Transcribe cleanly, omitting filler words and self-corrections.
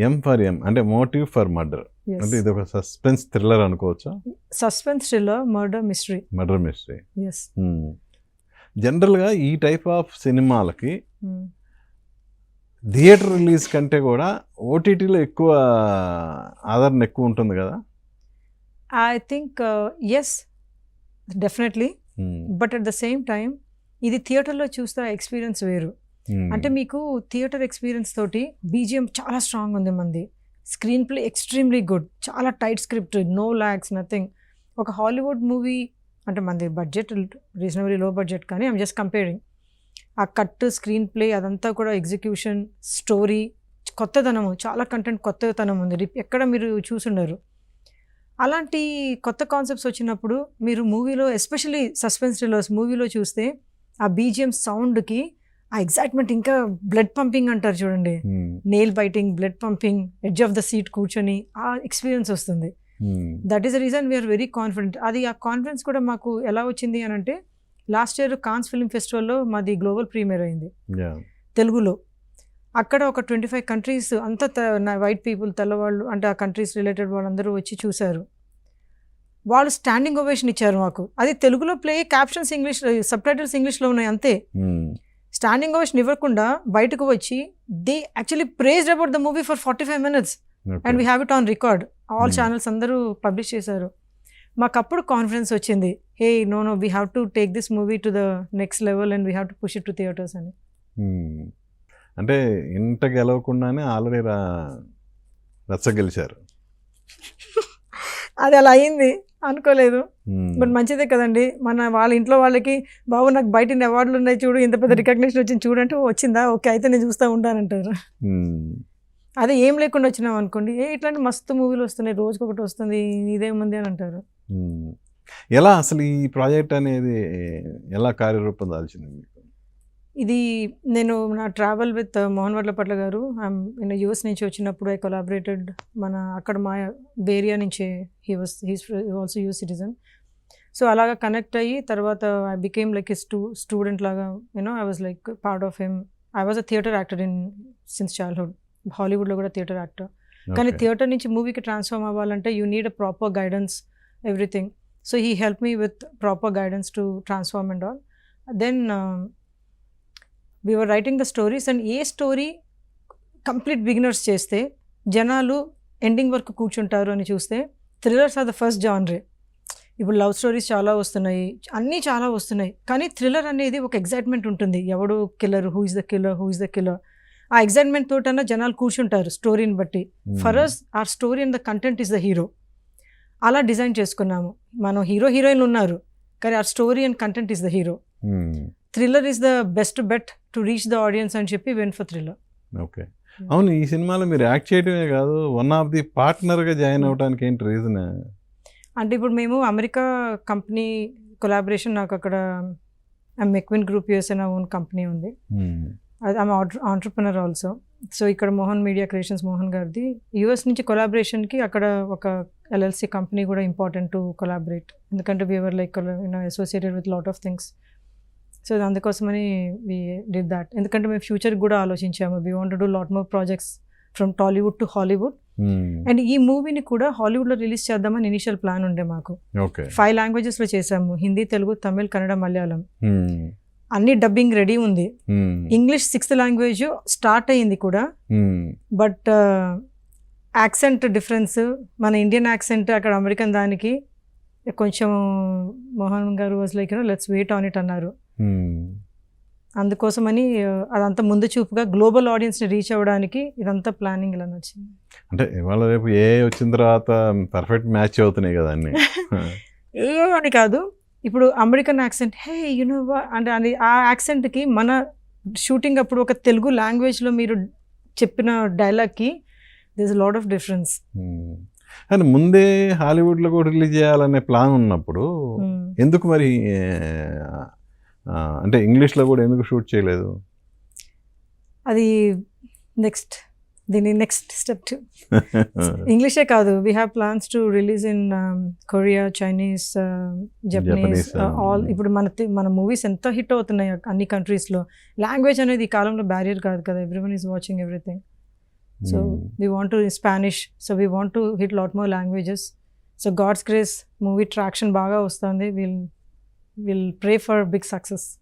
M for ఎం అంటే motive for murder, అంటే ఇది ఒక సస్పెన్స్ థ్రిల్లర్ అనుకోవచ్చా? Suspense thriller, murder mystery. Murder mystery. Yes. జనరల్గా ఈ టైప్ ఆఫ్ సినిమాలకి థియేటర్ రిలీజ్ కంటే కూడా ఓటీటీలో ఎక్కువ ఆదరణ ఎక్కువ ఉంటుంది కదా? I think yes, definitely. But at the same time ఇది థియేటర్లో చూస్తే ఎక్స్పీరియన్స్ వేరు. అంటే మీకు థియేటర్ ఎక్స్పీరియన్స్ తోటి బీజిఎం చాలా స్ట్రాంగ్ ఉంది మంది, స్క్రీన్ ప్లే ఎక్స్ట్రీమ్లీ గుడ్, చాలా tight script, no lags, nothing. ఒక హాలీవుడ్ మూవీ అంటే మనది బడ్జెట్ రీజనబుల్లీ లో బడ్జెట్, కానీ ఐమ్ జస్ట్ కంపేరింగ్. ఆ కట్, స్క్రీన్ ప్లే అదంతా కూడా ఎగ్జిక్యూషన్, స్టోరీ కొత్తదనము, చాలా కంటెంట్ కొత్తదనం ఉంది, ఎక్కడ మీరు చూసుండరు. అలాంటి కొత్త కాన్సెప్ట్స్ వచ్చినప్పుడు మీరు మూవీలో, ఎస్పెషల్లీ సస్పెన్స్ థ్రిల్లర్స్ మూవీలో చూస్తే ఆ బీజిఎం సౌండ్కి ఆ ఎగ్జైట్మెంట్, ఇంకా బ్లడ్ పంపింగ్ అంటారు చూడండి, nail biting, blood pumping, edge of the seat కూర్చొని ఆ ఎక్స్పీరియన్స్ వస్తుంది. That is the reason we are very confident. అది ఆ కాన్ఫిడెన్స్ కూడా మాకు ఎలా వచ్చింది అని అంటే, లాస్ట్ ఇయర్ కాన్స్ ఫిల్మ్ ఫెస్టివల్లో మాది గ్లోబల్ ప్రీమియర్ అయింది తెలుగులో. అక్కడ ఒక 25 కంట్రీస్ అంతా వైట్ పీపుల్, తెల్లవాళ్ళు, అంటే ఆ కంట్రీస్ రిలేటెడ్ వాళ్ళందరూ వచ్చి చూశారు. వాళ్ళు స్టాండింగ్ ఓవేషన్ ఇచ్చారు మాకు. అది తెలుగులో play, captions English, subtitles ఇంగ్లీష్లో ఉన్నాయి అంతే. స్టాండింగ్ ఓవేషన్ ఇవ్వకుండా బయటకు వచ్చి they actually praised about the movie for 45 minutes and we have it on record. All channels అందరూ పబ్లిష్ చేశారు. మాకు అప్పుడు కాన్ఫిడెన్స్ వచ్చింది, hey no we have to take this movie to the next level and we have to push it to theatres అని. అంటే ఇంట గెలవకుండానే already రచ్చ గెలిచారు. అది అలా అయింది అనుకోలేదు, బట్ మంచిదే కదండి. వాళ్ళ ఇంట్లో వాళ్ళకి, బాబు నాకు బయట ఇన్ని అవార్డులు ఉన్నాయి చూడు, ఇంత పెద్ద రికగ్నిషన్ వచ్చింది చూడంటే, వచ్చిందా, ఓకే అయితే నేను చూస్తూ ఉంటానంటారు. అదే ఏం లేకుండా వచ్చినాం అనుకోండి, ఇట్లాంటి మస్తు మూవీలు వస్తున్నాయి, రోజుకొకటి వస్తుంది, ఇదేముంది అని అంటారు. ఎలా అసలు ఈ ప్రాజెక్ట్ అనేది ఎలా కార్యరూపం దాల్చింది మీకు? ఇది నేను నా ట్రావెల్ విత్ మోహన్ వడ్లపట్ల గారు, నేను యూఎస్ నుంచి వచ్చినప్పుడు ఐ కొలాబరేటెడ్. అక్కడ మా ఏరియా నుంచే he's also US citizen. So అలాగా కనెక్ట్ అయ్యి తర్వాత I became like a student లాగా, I was like part of him. I was a theatre actor since childhood. హాలీవుడ్లో కూడా థియేటర్ యాక్టర్, కానీ థియేటర్ నుంచి మూవీకి ట్రాన్స్ఫార్మ్ అవ్వాలంటే you need a proper guidance, everything. So he help me with proper guidance to transform and all. Then we were writing the stories, and ఏ story complete beginners చేస్తే జనాలు ఎండింగ్ వరకు కూర్చుంటారు అని చూస్తే థ్రిల్లర్స్ ఆర్ ద ఫస్ట్ జానరే. ఇప్పుడు లవ్ స్టోరీస్ చాలా వస్తున్నాయి, అన్నీ చాలా వస్తున్నాయి, కానీ థ్రిల్లర్ అనేది ఒక ఎగ్జైట్మెంట్ ఉంటుంది. ఎవడు killer, who is the killer, who is the killer, ఆ ఎగ్జైట్మెంట్ తోటన్నా జనాలు కూర్చుంటారు స్టోరీని బట్టి. For us our story and the content is the hero. అలా డిజైన్ చేసుకున్నాము. మనం హీరో హీరోయిన్లు ఉన్నారు, కానీ our story and content is the hero. Thriller is the best bet to reach the audience అని చెప్పి వెంట్ ఫర్ థ్రిల్లర్. ఓకే, అవును. ఈ సినిమాలో మీరు యాక్ట్ చేయడమే కాదు, వన్ ఆఫ్ ది పార్ట్నర్గా జాయిన్ అవ్వడానికి ఏంటి రీజన్? అంటే ఇప్పుడు మేము అమెరికా కంపెనీ కొలాబరేషన్, నాకు అక్కడ మెక్విన్ గ్రూప్ యూఎస్ఏ నా ఓన్ కంపెనీ ఉంది. I'm entrepreneur also. సో ఇక్కడ మోహన్ మీడియా క్రియేషన్స్ మోహన్ గారిది యూఎస్ నుంచి కొలాబరేషన్కి అక్కడ ఒక ఎల్ఎల్సి కంపెనీ కూడా ఇంపార్టెంట్ టు కొలాబరేట్, ఎందుకంటే we're like associated with lot of things. So అందుకోసమని వీ డిడ్ దాట్. ఎందుకంటే మేము ఫ్యూచర్కి కూడా ఆలోచించాము, we want to do lot more projects from Tollywood to Hollywood. And ఈ మూవీని కూడా హాలీవుడ్లో రిలీజ్ చేద్దామని ఇనిషియల్ ప్లాన్ ఉండే మాకు. 5 లాంగ్వేజెస్లో చేసాము, హిందీ, తెలుగు, తమిళ్, కన్నడ, మలయాళం. అన్ని డబ్బింగ్ రెడీ ఉంది. ఇంగ్లీష్ 6th లాంగ్వేజ్ స్టార్ట్ అయ్యింది కూడా, బట్ యాక్సెంట్ డిఫరెన్స్, మన ఇండియన్ యాక్సెంట్ అక్కడ అమెరికన్ దానికి కొంచెం Mohan garu was like let's wait on it అన్నారు. అందుకోసమని అదంతా ముందు చూపుగా గ్లోబల్ ఆడియన్స్ని రీచ్ అవ్వడానికి ఇదంతా ప్లానింగ్ ఇలా వచ్చింది. అంటే ఇవాళ రేపు ఏ వచ్చిన తర్వాత పర్ఫెక్ట్ మ్యాచ్ అవుతున్నాయి కదా అన్ని. ఏ అని కాదు, ఇప్పుడు అమెరికన్ యాక్సెంట్, హే యునో అంటే ఆ యాక్సెంట్కి మన షూటింగ్ అప్పుడు ఒక తెలుగు లాంగ్వేజ్లో మీరు చెప్పిన డైలాగ్కి there is lot of difference. And ముందే హాలీవుడ్లో కూడా రిలీజ్ చేయాలనే ప్లాన్ ఉన్నప్పుడు ఎందుకు మరి అంటే ఇంగ్లీష్లో కూడా ఎందుకు షూట్ చేయలేదు? అది నెక్స్ట్ స్టెప్. ఇంగ్లీషే కాదు, we have plans to release in Korea, Chinese, Japanese, all. ఇప్పుడు మన మూవీస్ ఎంత హిట్ అవుతున్నాయి అన్ని కంట్రీస్లో. లాంగ్వేజ్ అనేది ఈ కాలంలో బ్యారియర్ కాదు కదా, everyone is watching everything. So we want to Spanish. So we want to hit lot more languages. So God's grace, movie traction baga vastandi. We'll pray for big success.